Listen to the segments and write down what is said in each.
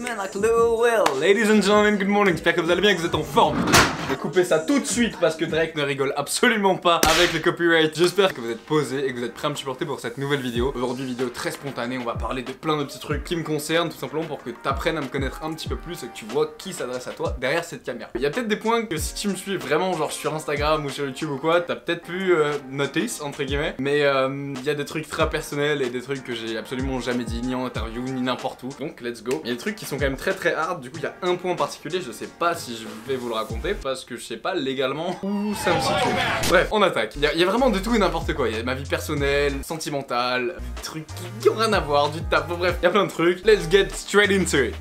Man like Lil Will. Ladies and gentlemen, good morning. J'espère que vous allez bien, que vous êtes en forme. Je vais couper ça tout de suite parce que Drake ne rigole absolument pas avec le copyright. J'espère que vous êtes posés et que vous êtes prêts à me supporter pour cette nouvelle vidéo. Aujourd'hui, vidéo très spontanée. On va parler de plein de petits trucs qui me concernent, tout simplement pour que tu apprennes à me connaître un petit peu plus et que tu vois qui s'adresse à toi derrière cette caméra. Il y a peut-être des points que si tu me suis vraiment genre sur Instagram ou sur YouTube ou quoi, t'as peut-être pu notice entre guillemets. Mais il y a des trucs très personnels et des trucs que j'ai absolument jamais dit ni en interview ni n'importe où. Donc let's go. Il y a des trucs qui sont quand même très hard. Du coup il y a un point en particulier, je sais pas si je vais vous le raconter parce que je sais pas légalement où ça me situe. Bref, on attaque. Il y a vraiment de tout et n'importe quoi. Il y a ma vie personnelle, sentimentale, des trucs qui ont rien à voir, du taf, bref, il y a plein de trucs. Let's get straight into it.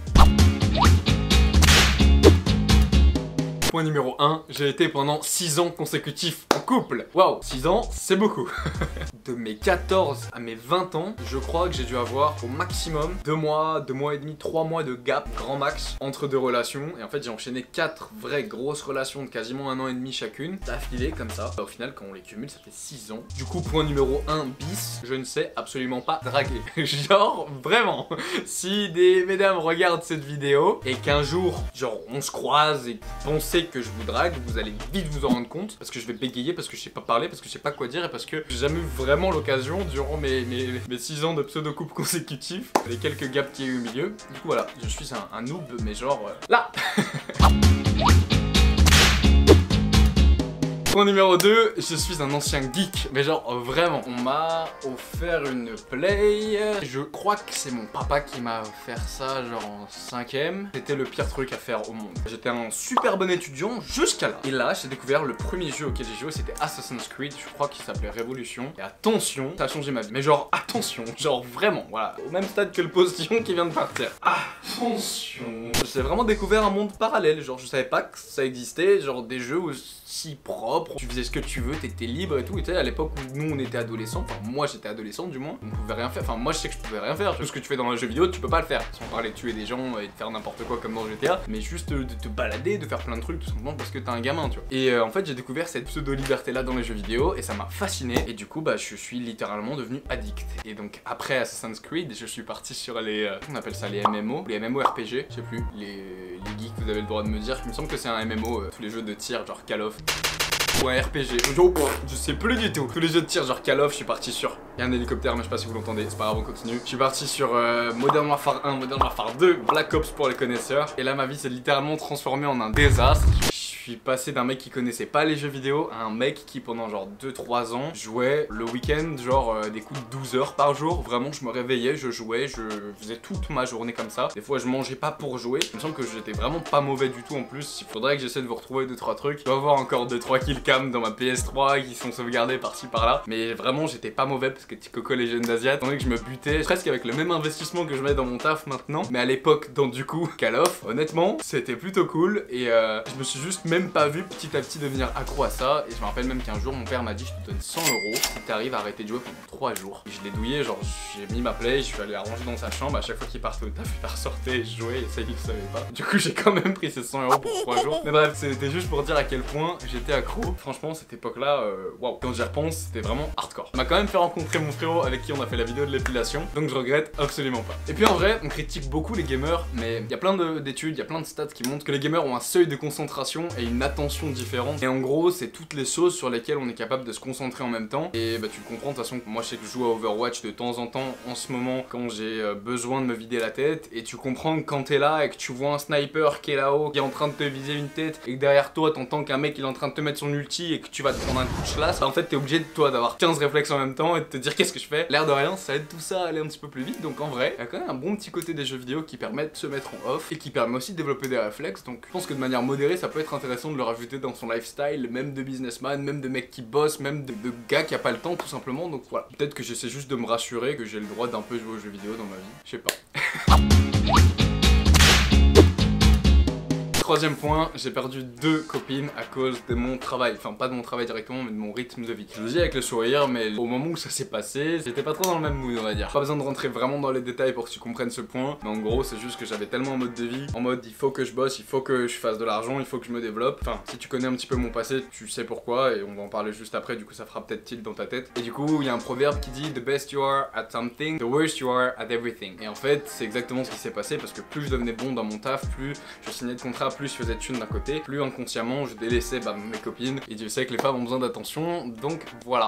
Point numéro 1, j'ai été pendant 6 ans consécutifs en couple. Waouh, 6 ans, c'est beaucoup. De mes 14 à mes 20 ans, je crois que j'ai dû avoir au maximum 2 mois et demi, 3 mois de gap, grand max, entre deux relations. Et en fait, j'ai enchaîné 4 vraies grosses relations de quasiment 1 an et demi chacune, d'affilée comme ça. Au final, quand on les cumule, ça fait 6 ans. Du coup, point numéro 1 bis, je ne sais absolument pas draguer. Genre, vraiment. Si des mesdames regardent cette vidéo et qu'un jour, genre, on se croise et pensez que je vous drague, vous allez vite vous en rendre compte parce que je vais bégayer, parce que je sais pas parler, parce que je sais pas quoi dire et parce que j'ai jamais eu vraiment l'occasion durant mes 6 ans de pseudo-couple consécutifs, les quelques gaps qu'il y a eu au milieu. Du coup voilà, je suis un noob mais genre là. Point numéro 2, je suis un ancien geek, mais genre vraiment, on m'a offert une Play, je crois que c'est mon papa qui m'a offert ça genre en 5ème, c'était le pire truc à faire au monde. J'étais un super bon étudiant jusqu'à là, et là j'ai découvert le premier jeu auquel j'ai joué, c'était Assassin's Creed, je crois qu'il s'appelait Révolution, et attention, ça a changé ma vie, mais genre attention, genre vraiment, voilà, au même stade que le postillon qui vient de partir. Attention, j'ai vraiment découvert un monde parallèle, genre je savais pas que ça existait, genre des jeux où si propre, tu faisais ce que tu veux, t'étais libre et tout. Et tu sais, à l'époque où nous on était adolescents, enfin moi j'étais adolescent du moins, on pouvait rien faire. Enfin moi je sais que je pouvais rien faire. Tout ce que tu fais dans un jeu vidéo, tu peux pas le faire. Sans parler de tuer des gens et de faire n'importe quoi comme dans GTA, mais juste de te balader, de faire plein de trucs tout simplement parce que t'es un gamin, tu vois. Et en fait j'ai découvert cette pseudo-liberté là dans les jeux vidéo et ça m'a fasciné. Et du coup bah je suis littéralement devenu addict. Et donc après Assassin's Creed, je suis parti sur les, on appelle ça les MMO, les MMORPG, je sais plus, les geeks, vous avez le droit de me dire. Il me semble que c'est un MMO, tous les jeux de tir genre Call of. Ou un RPG, je sais plus du tout. Tous les jeux de tir genre Call of, je suis parti sur. Il y a un hélicoptère mais je sais pas si vous l'entendez, c'est pas grave, on continue. Je suis parti sur Modern Warfare 1, Modern Warfare 2, Black Ops pour les connaisseurs. Et là ma vie s'est littéralement transformée en un désastre. Je suis passé d'un mec qui connaissait pas les jeux vidéo à un mec qui pendant genre 2-3 ans jouait le week-end genre des coups de 12 heures par jour. Vraiment je me réveillais, je jouais, je faisais toute ma journée comme ça. Des fois je mangeais pas pour jouer. Il me semble que j'étais vraiment pas mauvais du tout en plus. Il faudrait que j'essaie de vous retrouver 2-3 trucs. Je dois avoir encore 2-3 killcams dans ma PS3 qui sont sauvegardés par-ci par-là. Mais vraiment j'étais pas mauvais parce que petit coco les jeunes d'Asiat. Tandis que je me butais presque avec le même investissement que je mets dans mon taf maintenant. Mais à l'époque dans du coup Call of, honnêtement c'était plutôt cool. Et je me suis juste même pas vu petit à petit devenir accro à ça. Et je me rappelle même qu'un jour mon père m'a dit je te donne 100 € si t'arrives à arrêter de jouer pendant 3 jours. Et je l'ai douillé, genre j'ai mis ma play, je suis allé la ranger dans sa chambre. À chaque fois qu'il partait au taf, il la ressortait et je jouais et ça il le savait pas. Du coup j'ai quand même pris ces 100 € pour 3 jours. Mais bref, c'était juste pour dire à quel point j'étais accro. Franchement cette époque là, waouh. Quand j'y repense, c'était vraiment hardcore. Ça m'a quand même fait rencontrer mon frérot avec qui on a fait la vidéo de l'épilation. Donc je regrette absolument pas. Et puis en vrai, on critique beaucoup les gamers, mais il y a plein d'études, il y a plein de stats qui montrent que les gamers ont un seuil de concentration et une attention différente. Et en gros, c'est toutes les choses sur lesquelles on est capable de se concentrer en même temps. Et bah tu le comprends, de toute façon, moi je sais que je joue à Overwatch de temps en temps en ce moment quand j'ai besoin de me vider la tête. Et tu comprends que quand t'es là et que tu vois un sniper qui est là-haut, qui est en train de te viser une tête, et que derrière toi t'entends qu'un mec il est en train de te mettre son ulti et que tu vas te prendre un coup de chlasse, bah en fait t'es obligé de toi d'avoir 15 réflexes en même temps et de te dire qu'est-ce que je fais. L'air de rien, ça aide tout ça à aller un petit peu plus vite. Donc en vrai, il y a quand même un bon petit côté des jeux vidéo qui permettent de se mettre en off et qui permet aussi de développer des réflexes. Donc je pense que de manière modérée, ça peut être intéressant de le rajouter dans son lifestyle, même de businessman, même de mec qui bosse, même de gars qui a pas le temps tout simplement. Donc voilà, peut-être que j'essaie juste de me rassurer que j'ai le droit d'un peu jouer aux jeux vidéo dans ma vie, je sais pas. Troisième point, j'ai perdu 2 copines à cause de mon travail. Enfin, pas de mon travail directement, mais de mon rythme de vie. Je le dis avec le sourire, mais au moment où ça s'est passé, j'étais pas trop dans le même mood, on va dire. Pas besoin de rentrer vraiment dans les détails pour que tu comprennes ce point. Mais en gros, c'est juste que j'avais tellement un mode de vie, en mode il faut que je bosse, il faut que je fasse de l'argent, il faut que je me développe. Enfin, si tu connais un petit peu mon passé, tu sais pourquoi, et on va en parler juste après, du coup ça fera peut-être tilt dans ta tête. Et du coup, il y a un proverbe qui dit The best you are at something, the worst you are at everything. Et en fait, c'est exactement ce qui s'est passé parce que plus je devenais bon dans mon taf, plus je signais de contrats, plus je faisais de thunes d'un côté, plus inconsciemment je délaissais mes copines. Et Dieu sait que les femmes ont besoin d'attention, donc voilà.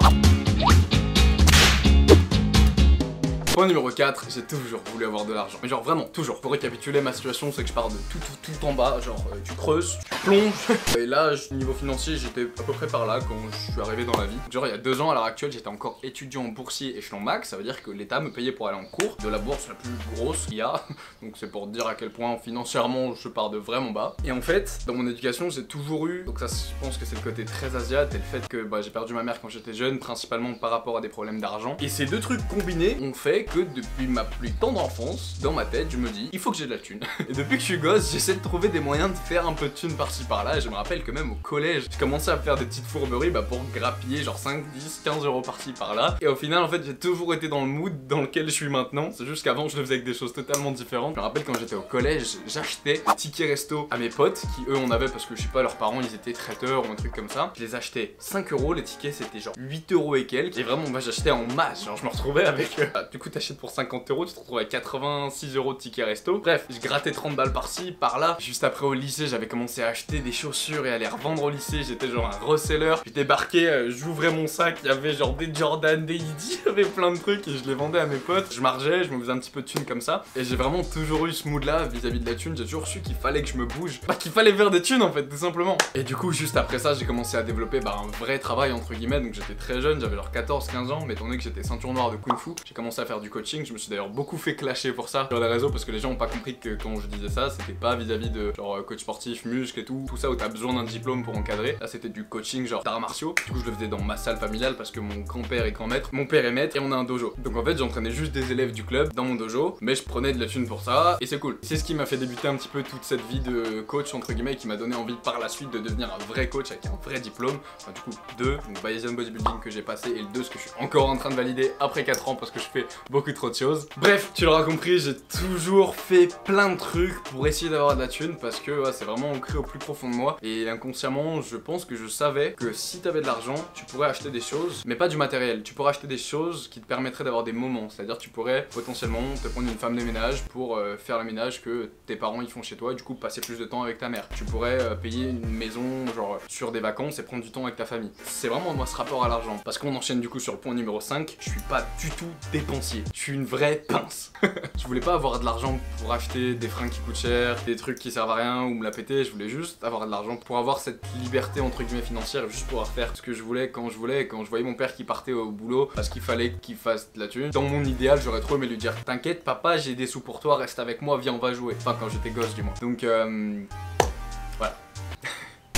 Point numéro 4, j'ai toujours voulu avoir de l'argent. Mais genre vraiment, toujours. Pour récapituler ma situation, c'est que je pars de tout en bas. Genre tu creuses, tu plonges. Et là, niveau financier, j'étais à peu près par là quand je suis arrivé dans la vie. Genre il y a 2 ans, à l'heure actuelle, j'étais encore étudiant boursier échelon max. Ça veut dire que l'État me payait pour aller en cours de la bourse la plus grosse qu'il y a. Donc c'est pour dire à quel point financièrement je pars de vraiment bas. Et en fait, dans mon éducation, j'ai toujours eu, donc ça je pense que c'est le côté très asiate et le fait que j'ai perdu ma mère quand j'étais jeune, principalement par rapport à des problèmes d'argent. Et ces 2 trucs combinés ont fait que depuis ma plus tendre enfance, dans ma tête, je me dis, il faut que j'ai de la thune. Et depuis que je suis gosse, j'essaie de trouver des moyens de faire un peu de thune par-ci par-là. Et je me rappelle que même au collège, je commençais à faire des petites fourberies pour grappiller genre 5, 10, 15 euros par-ci par-là. Et au final, en fait, j'ai toujours été dans le mood dans lequel je suis maintenant. C'est juste qu'avant, je le faisais avec des choses totalement différentes. Je me rappelle quand j'étais au collège, j'achetais des tickets resto à mes potes qui eux en avaient parce que je sais pas, leurs parents ils étaient traiteurs ou un truc comme ça. Je les achetais 5 euros, les tickets c'était genre 8 euros et quelques. Et vraiment, moi j'achetais en masse. Genre je me retrouvais avec. Du coup, t'achètes pour 50 euros, tu te retrouves avec 86 euros de ticket resto. Bref, je grattais 30 balles par-ci, par-là. Juste après au lycée, j'avais commencé à acheter des chaussures et à les revendre au lycée. J'étais genre un reseller. Je débarquais, j'ouvrais mon sac, il y avait genre des Jordan, des Yeezy, il y avait plein de trucs et je les vendais à mes potes. Je margeais, je me faisais un petit peu de thune comme ça. Et j'ai vraiment toujours eu ce mood là vis-à-vis de la thune. J'ai toujours su qu'il fallait que je me bouge. Qu'il fallait faire des thunes en fait, tout simplement. Et du coup, juste après ça, j'ai commencé à développer un vrai travail entre guillemets. Donc j'étais très jeune, j'avais genre 14-15 ans. Mais étant donné que j'étais ceinture noire de Kung Fu, j'ai commencé à faire du coaching. Je me suis d'ailleurs beaucoup fait clasher pour ça sur les réseaux parce que les gens ont pas compris que quand je disais ça, c'était pas vis-à-vis de genre coach sportif, muscle et tout ça où t'as besoin d'un diplôme pour encadrer. Là, c'était du coaching genre d'arts martiaux. Du coup, je le faisais dans ma salle familiale parce que mon grand-père est grand maître, mon père est maître et on a un dojo. Donc en fait, j'entraînais juste des élèves du club dans mon dojo, mais je prenais de la thune pour ça et c'est cool. C'est ce qui m'a fait débuter un petit peu toute cette vie de coach entre guillemets qui m'a donné envie par la suite de devenir un vrai coach avec un vrai diplôme. Enfin, du coup, 2, donc Bayesian Bodybuilding que j'ai passé et le 2 ce que je suis encore en train de valider après 4 ans parce que je fais beaucoup trop de choses. Bref, tu l'auras compris, j'ai toujours fait plein de trucs pour essayer d'avoir de la thune parce que c'est vraiment ancré au plus profond de moi et inconsciemment je pense que je savais que si t'avais de l'argent tu pourrais acheter des choses mais pas du matériel, tu pourrais acheter des choses qui te permettraient d'avoir des moments, c'est à dire tu pourrais potentiellement te prendre une femme de ménage pour faire le ménage que tes parents ils font chez toi et du coup passer plus de temps avec ta mère, tu pourrais payer une maison genre sur des vacances et prendre du temps avec ta famille. C'est vraiment moi ce rapport à l'argent parce qu'on enchaîne du coup sur le point numéro 5, je suis pas du tout dépensier, je suis une vraie pince. Je voulais pas avoir de l'argent pour acheter des fringues qui coûtent cher, des trucs qui servent à rien ou me la péter, je voulais juste avoir de l'argent pour avoir cette liberté entre guillemets financière et juste pouvoir faire ce que je voulais quand je voulais. Quand je voyais mon père qui partait au boulot parce qu'il fallait qu'il fasse de la thune, dans mon idéal j'aurais trop aimé lui dire t'inquiète papa j'ai des sous pour toi, reste avec moi, viens on va jouer. Enfin quand j'étais gosse du moins. Donc voilà.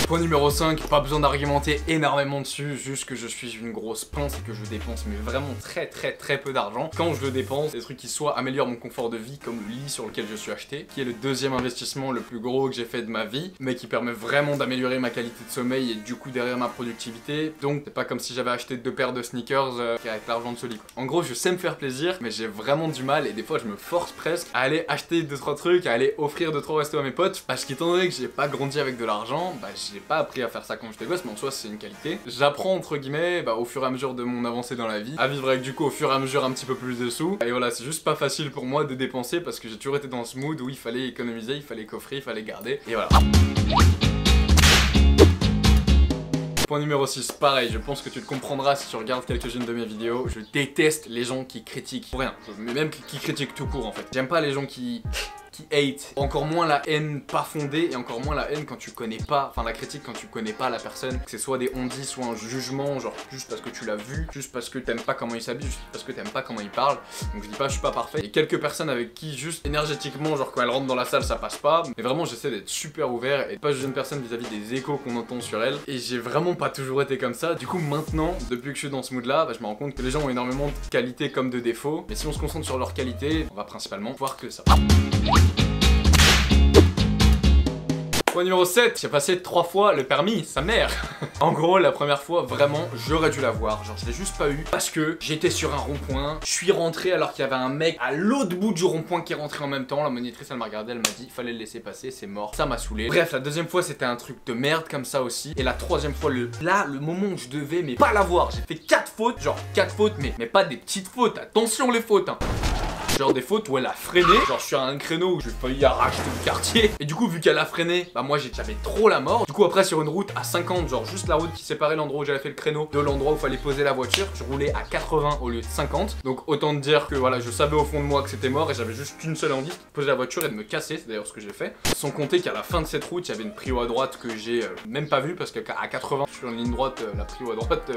Point numéro 5, pas besoin d'argumenter énormément dessus, juste que je suis une grosse pince et que je dépense mais vraiment très peu d'argent. Quand je le dépense, des trucs qui soit améliorent mon confort de vie comme le lit sur lequel je suis acheté, qui est le deuxième investissement le plus gros que j'ai fait de ma vie, mais qui permet vraiment d'améliorer ma qualité de sommeil et du coup derrière ma productivité. Donc c'est pas comme si j'avais acheté 2 paires de sneakers avec l'argent de ce lit. En gros je sais me faire plaisir mais j'ai vraiment du mal et des fois je me force presque à aller acheter 2-3 trucs, à aller offrir 2-3 restos à mes potes parce qu'étant donné que j'ai pas grandi avec de l'argent, j'ai pas appris à faire ça quand j'étais gosse, mais en soi c'est une qualité. J'apprends entre guillemets au fur et à mesure de mon avancée dans la vie à vivre avec du coup au fur et à mesure un petit peu plus de sous. Et voilà, c'est juste pas facile pour moi de dépenser parce que j'ai toujours été dans ce mood où il fallait économiser, il fallait coffrer, il fallait garder. Et voilà. Point numéro 6, pareil, je pense que tu le comprendras si tu regardes quelques-unes de mes vidéos. Je déteste les gens qui critiquent pour rien, mais même qui critiquent tout court en fait. J'aime pas les gens qui hate, encore moins la haine pas fondée et encore moins la haine quand tu connais pas, enfin la critique quand tu connais pas la personne, que ce soit des on-dit, soit un jugement, genre juste parce que tu l'as vu, juste parce que t'aimes pas comment il s'habille, juste parce que t'aimes pas comment il parle. Donc je dis pas je suis pas parfait. Et quelques personnes avec qui juste énergétiquement, genre quand elles rentrent dans la salle ça passe pas, mais vraiment j'essaie d'être super ouvert et de pas juger une personne vis-à-vis des échos qu'on entend sur elle. Et j'ai vraiment pas toujours été comme ça. Du coup maintenant, depuis que je suis dans ce mood là, je me rends compte que les gens ont énormément de qualités comme de défauts, mais si on se concentre sur leurs qualités, on va principalement voir que ça. Point numéro 7, j'ai passé 3 fois le permis, sa mère. En gros, la première fois, vraiment, j'aurais dû l'avoir. Genre, je l'ai juste pas eu parce que j'étais sur un rond-point. Je suis rentré alors qu'il y avait un mec à l'autre bout du rond-point qui est rentré en même temps. La monitrice, elle m'a regardé, elle m'a dit, il fallait le laisser passer, c'est mort. Ça m'a saoulé. Bref, la deuxième fois, c'était un truc de merde comme ça aussi. Et la troisième fois, le moment où je devais, mais pas l'avoir. J'ai fait 4 fautes, genre 4 fautes, mais pas des petites fautes. Attention les fautes, hein. Genre des fautes où elle a freiné, genre je suis à un créneau où j'ai failli arracher tout le quartier. Et du coup vu qu'elle a freiné, bah moi j'avais trop la mort. Du coup après sur une route à 50, genre juste la route qui séparait l'endroit où j'avais fait le créneau de l'endroit où fallait poser la voiture, je roulais à 80 au lieu de 50. Donc autant te dire que voilà, je savais au fond de moi que c'était mort et j'avais juste qu'une seule envie, de poser la voiture et de me casser. C'est d'ailleurs ce que j'ai fait. Sans compter qu'à la fin de cette route, il y avait une prio à droite que j'ai même pas vue parce qu'à 80, je suis en ligne droite, la prio à droite.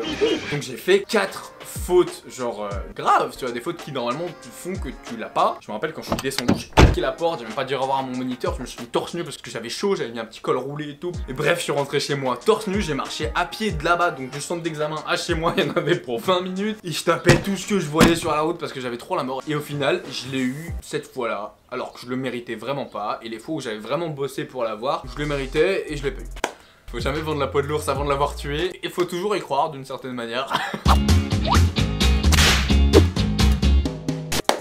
Donc j'ai fait 4 fautes genre graves, tu vois, des fautes qui normalement font que tu l'as pas. Je me rappelle quand je suis descendu, j'ai claqué la porte, j'ai même pas dit au revoir à mon moniteur, je me suis mis torse nu parce que j'avais chaud, j'avais mis un petit col roulé et tout. Et bref, je suis rentré chez moi torse nu, j'ai marché à pied de là-bas, donc du centre d'examen à chez moi, il y en avait pour 20 minutes. Et je tapais tout ce que je voyais sur la route parce que j'avais trop la mort. Et au final, je l'ai eu cette fois-là, alors que je le méritais vraiment pas. Et les fois où j'avais vraiment bossé pour l'avoir, je le méritais et je l'ai pas eu. Faut jamais vendre la peau de l'ours avant de l'avoir tué. Et faut toujours y croire d'une certaine manière.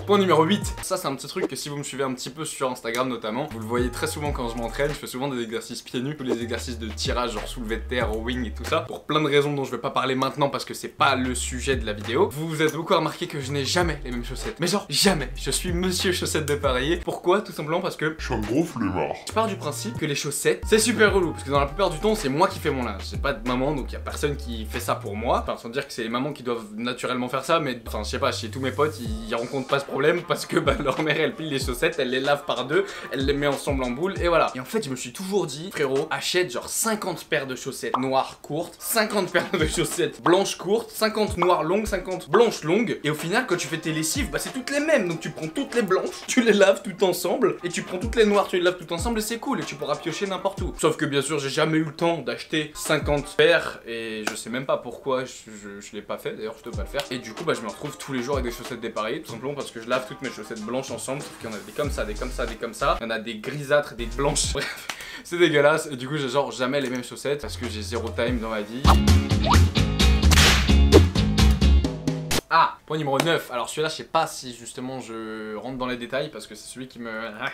Point numéro 8, ça c'est un petit truc que si vous me suivez un petit peu sur Instagram notamment, vous le voyez très souvent quand je m'entraîne, je fais souvent des exercices pieds nus, tous les exercices de tirage genre soulevé de terre, rowing et tout ça, pour plein de raisons dont je vais pas parler maintenant parce que c'est pas le sujet de la vidéo. Vous êtes beaucoup remarqué que je n'ai jamais les mêmes chaussettes, mais genre jamais, je suis monsieur chaussettes dépareillées. Pourquoi? Tout simplement parce que je suis un gros flemmard. Je pars du principe que les chaussettes c'est super relou, parce que dans la plupart du temps c'est moi qui fais mon linge, j'ai pas de maman donc y a personne qui fait ça pour moi, enfin sans dire que c'est les mamans qui doivent naturellement faire ça, mais enfin je sais pas, chez tous mes potes ils rencontrent pas ce problème parce que bah, leur mère elle pile les chaussettes, elle les lave par deux, elle les met ensemble en boule et voilà. Et en fait je me suis toujours dit, frérot, achète genre 50 paires de chaussettes noires courtes, 50 paires de chaussettes blanches courtes, 50 noires longues, 50 blanches longues, et au final quand tu fais tes lessives, bah c'est toutes les mêmes, donc tu prends toutes les blanches, tu les laves toutes ensemble, et tu prends toutes les noires, tu les laves toutes ensemble et c'est cool, et tu pourras piocher n'importe où. Sauf que bien sûr j'ai jamais eu le temps d'acheter 50 paires, et je sais même pas pourquoi je l'ai pas fait, d'ailleurs je dois pas le faire, et du coup bah je me retrouve tous les jours avec des chaussettes dépareillées, tout simplement parce que je lave toutes mes chaussettes blanches ensemble, sauf qu'il y en a des comme ça, des comme ça, des comme ça, il y en a des grisâtres, des blanches, bref, c'est dégueulasse, et du coup j'ai genre jamais les mêmes chaussettes parce que j'ai zéro time dans ma vie. Ah, point numéro 9, alors celui-là je sais pas si justement je rentre dans les détails parce que c'est celui qui me...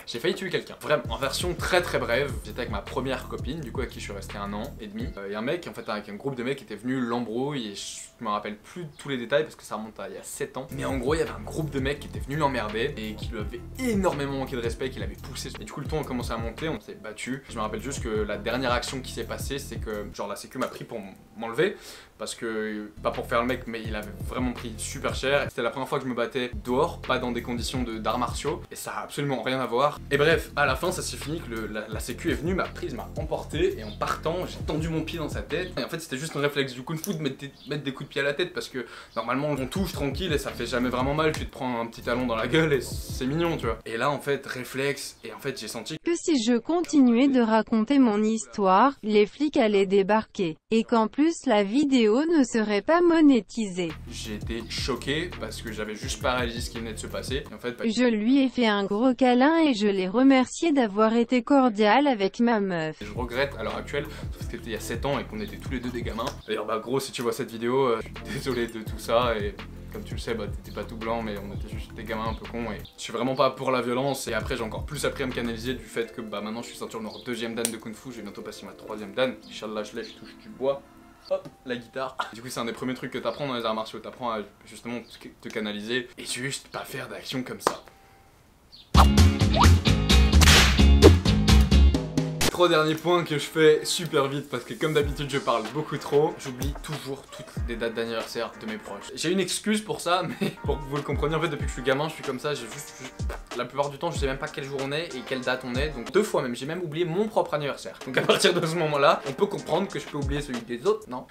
J'ai failli tuer quelqu'un, vraiment, en version très brève. J'étais avec ma première copine, du coup avec qui je suis resté 1 an et demi. Et un mec, en fait avec un groupe de mecs qui était venu l'embrouille et je me rappelle plus de tous les détails parce que ça remonte à il y a 7 ans. Mais en gros il y avait un groupe de mecs qui était venu l'emmerder et qui lui avait énormément manqué de respect, qui l'avait poussé. Et du coup le ton a commencé à monter, on s'est battu. Je me rappelle juste que la dernière action qui s'est passée c'est que genre la sécu m'a pris pour m'enlever. Parce que, pas pour faire le mec, mais il avait vraiment pris super cher. C'était la première fois que je me battais dehors, pas dans des conditions d'arts martiaux. Et ça a absolument rien à voir. Et bref, à la fin, ça s'est fini que la sécu est venue, m'a prise, m'a emporté. Et en partant, j'ai tendu mon pied dans sa tête. Et en fait, c'était juste un réflexe du kung fu de mettre des coups de pied à la tête. Parce que normalement, on touche tranquille et ça fait jamais vraiment mal. Tu te prends un petit talon dans la gueule et c'est mignon, tu vois. Et là, en fait, réflexe. Et en fait, j'ai senti que si je continuais de raconter mon histoire, les flics allaient débarquer. Et qu'en plus, la vidéo ne serait pas monétisée. J'ai été choqué parce que j'avais juste pas réalisé ce qui venait de se passer. Et en fait, je lui ai fait un gros câlin et je l'ai remercié d'avoir été cordial avec ma meuf. Je regrette à l'heure actuelle, parce que c'était il y a 7 ans et qu'on était tous les deux des gamins. D'ailleurs bah gros si tu vois cette vidéo, je suis désolé de tout ça et... Comme tu le sais, bah t'étais pas tout blanc mais on était juste des gamins un peu cons et je suis vraiment pas pour la violence et après j'ai encore plus appris à me canaliser du fait que bah maintenant je suis ceinture noire 2e dan de Kung Fu, je vais bientôt passer ma 3e dan. Inch'Allah je touche du bois. Hop, la guitare. Du coup c'est un des premiers trucs que t'apprends dans les arts martiaux, t'apprends à justement te canaliser et juste pas faire d'actions comme ça. 3 derniers points que je fais super vite parce que comme d'habitude je parle beaucoup trop. J'oublie toujours toutes les dates d'anniversaire de mes proches. J'ai une excuse pour ça mais pour que vous le compreniez en fait depuis que je suis gamin je suis comme ça, j'ai juste... La plupart du temps je sais même pas quel jour on est et quelle date on est, donc 2 fois même, j'ai même oublié mon propre anniversaire. Donc à partir de ce moment là, on peut comprendre que je peux oublier celui des autres, non.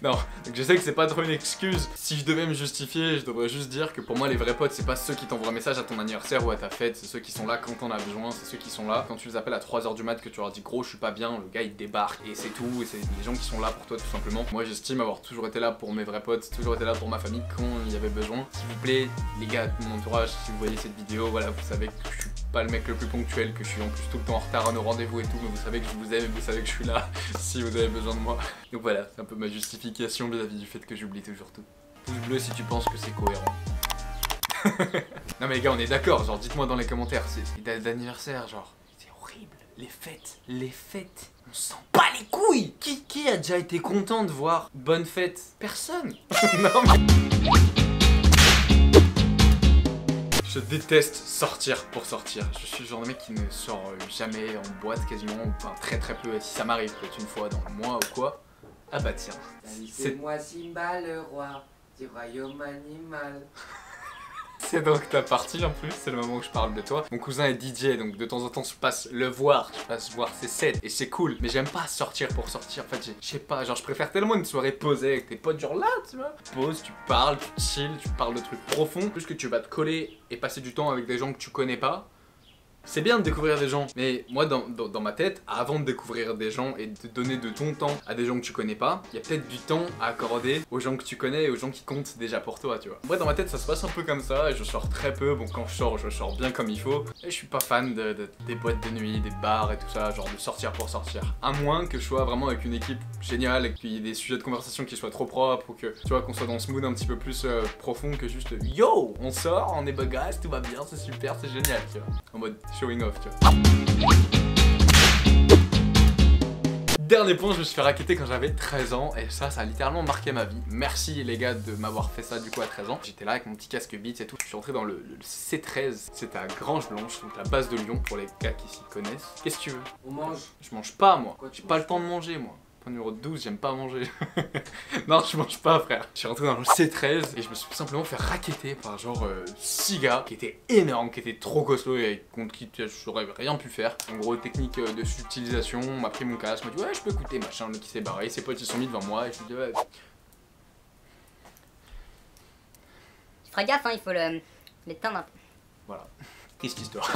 Non, donc je sais que c'est pas trop une excuse. Si je devais me justifier, je devrais juste dire que pour moi les vrais potes c'est pas ceux qui t'envoient un message à ton anniversaire ou à ta fête, c'est ceux qui sont là quand t'en as besoin, c'est ceux qui sont là quand tu les appelles à 3 h du mat que tu leur dis gros je suis pas bien, le gars il débarque et c'est tout, et c'est les gens qui sont là pour toi tout simplement. Moi j'estime avoir toujours été là pour mes vrais potes, toujours été là pour ma famille quand il y avait besoin. S'il vous plaît les gars de mon entourage, si vous voyez cette vidéo, voilà, vous savez que je suis pas le mec le plus ponctuel, que je suis en plus tout le temps en retard à nos rendez-vous et tout, mais vous savez que je vous aime et vous savez que je suis là si vous avez besoin de moi. Donc voilà, c'est un peu ma justification vis-à-vis du fait que j'oublie toujours tout. Pouce bleu si tu penses que c'est cohérent. Non mais les gars, on est d'accord, genre dites-moi dans les commentaires, c'est date d'anniversaire, genre c'est horrible, les fêtes, on s'en bat les couilles. Qui a déjà été content de voir bonne fête? Personne. Non mais... Je déteste sortir pour sortir. Je suis le genre de mec qui ne sort jamais en boîte quasiment, enfin très peu, et si ça m'arrive peut-être une fois dans le mois ou quoi. Ah bah tiens. C'est moi Simba le roi du royaume animal. C'est donc ta partie en plus, c'est le moment où je parle de toi. Mon cousin est DJ, donc de temps en temps je passe le voir, je passe voir ses sets et c'est cool. Mais j'aime pas sortir pour sortir, en fait je sais pas, genre je préfère tellement une soirée posée avec tes potes genre là, tu vois. Pause, tu parles, tu chill, tu parles de trucs profonds. Plus que tu vas te coller et passer du temps avec des gens que tu connais pas. C'est bien de découvrir des gens, mais moi dans ma tête, avant de découvrir des gens et de donner de ton temps à des gens que tu connais pas, il y a peut-être du temps à accorder aux gens que tu connais et aux gens qui comptent déjà pour toi, tu vois. Moi dans ma tête ça se passe un peu comme ça, et je sors très peu, bon quand je sors bien comme il faut, et je suis pas fan des boîtes de nuit, des bars et tout ça, genre de sortir pour sortir. À moins que je sois vraiment avec une équipe géniale et qu'il y ait des sujets de conversation qui soient trop propres, ou que tu vois qu'on soit dans ce mood un petit peu plus profond que juste yo, on sort, on est bagasse, tout va bien, c'est super, c'est génial, tu vois. En mode showing off, tu vois. Dernier point, je me suis fait racketter quand j'avais 13 ans et ça a littéralement marqué ma vie. Merci les gars de m'avoir fait ça du coup à 13 ans. J'étais là avec mon petit casque Beats et tout. Je suis entré dans le C13, c'était à Grange Blanche, donc la base de Lyon pour les gars qui s'y connaissent. Qu'est-ce que tu veux? On mange. Je mange pas moi, Quoi, tu j'ai pas manges le temps de manger moi. Point numéro 12, j'aime pas manger. Non, je mange pas, frère. Je suis rentré dans le C13 et je me suis tout simplement fait racketter par genre 6 gars qui étaient énormes, qui étaient trop costauds et contre qui j'aurais rien pu faire. En gros, technique de subtilisation, on m'a pris mon casque, m'a dit ouais, je peux écouter, machin, le mec qui s'est barré, ses potes ils sont mis devant moi et je lui dis ouais. Tu feras gaffe, hein, il faut l'éteindre un peu. Voilà. Triste histoire.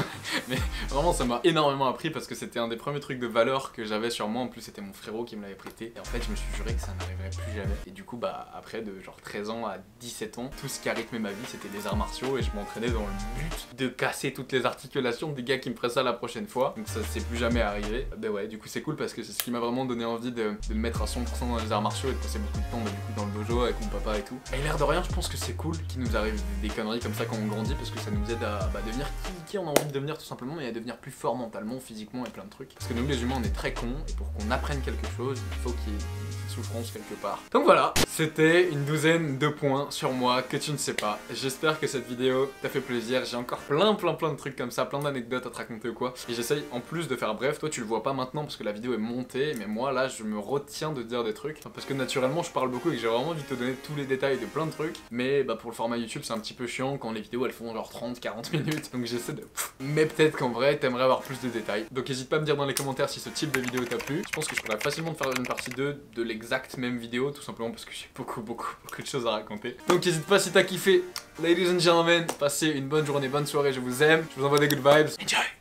Mais vraiment ça m'a énormément appris parce que c'était un des premiers trucs de valeur que j'avais sur moi. En plus c'était mon frérot qui me l'avait prêté. Et en fait je me suis juré que ça n'arriverait plus jamais. Et du coup bah après de genre 13 ans à 17 ans, tout ce qui a rythmé ma vie c'était des arts martiaux. Et je m'entraînais dans le but de casser toutes les articulations des gars qui me feraient ça la prochaine fois. Donc ça s'est plus jamais arrivé. Bah ouais, du coup c'est cool parce que c'est ce qui m'a vraiment donné envie de me mettre à 100% dans les arts martiaux et de passer beaucoup de temps bah, du coup, dans le dojo avec mon papa et tout. Et l'air de rien je pense que c'est cool qu'il nous arrive des conneries comme ça quand on grandit parce que ça nous aide à devenir qui on a envie de devenir tout simplement, et à devenir plus fort mentalement, physiquement et plein de trucs. Parce que nous les humains on est très cons et pour qu'on apprenne quelque chose il faut qu'il y ait une souffrance quelque part. Donc voilà, c'était une douzaine de points sur moi que tu ne sais pas. J'espère que cette vidéo t'a fait plaisir. J'ai encore plein de trucs comme ça, plein d'anecdotes à te raconter ou quoi. Et j'essaye en plus de faire bref. Toi tu le vois pas maintenant parce que la vidéo est montée, mais moi là je me retiens de dire des trucs parce que naturellement je parle beaucoup et que j'ai vraiment envie de te donner tous les détails de plein de trucs. Mais bah pour le format YouTube c'est un petit peu chiant quand les vidéos elles font genre 30-40 minutes. Donc j'essaie de... Mais peut-être qu'en vrai t'aimerais avoir plus de détails. Donc n'hésite pas à me dire dans les commentaires si ce type de vidéo t'a plu. Je pense que je pourrais facilement te faire une partie 2 de l'exacte même vidéo, tout simplement parce que j'ai beaucoup de choses à raconter. Donc n'hésite pas si t'as kiffé. Ladies and gentlemen, passez une bonne journée, bonne soirée, je vous aime. Je vous envoie des good vibes. Enjoy!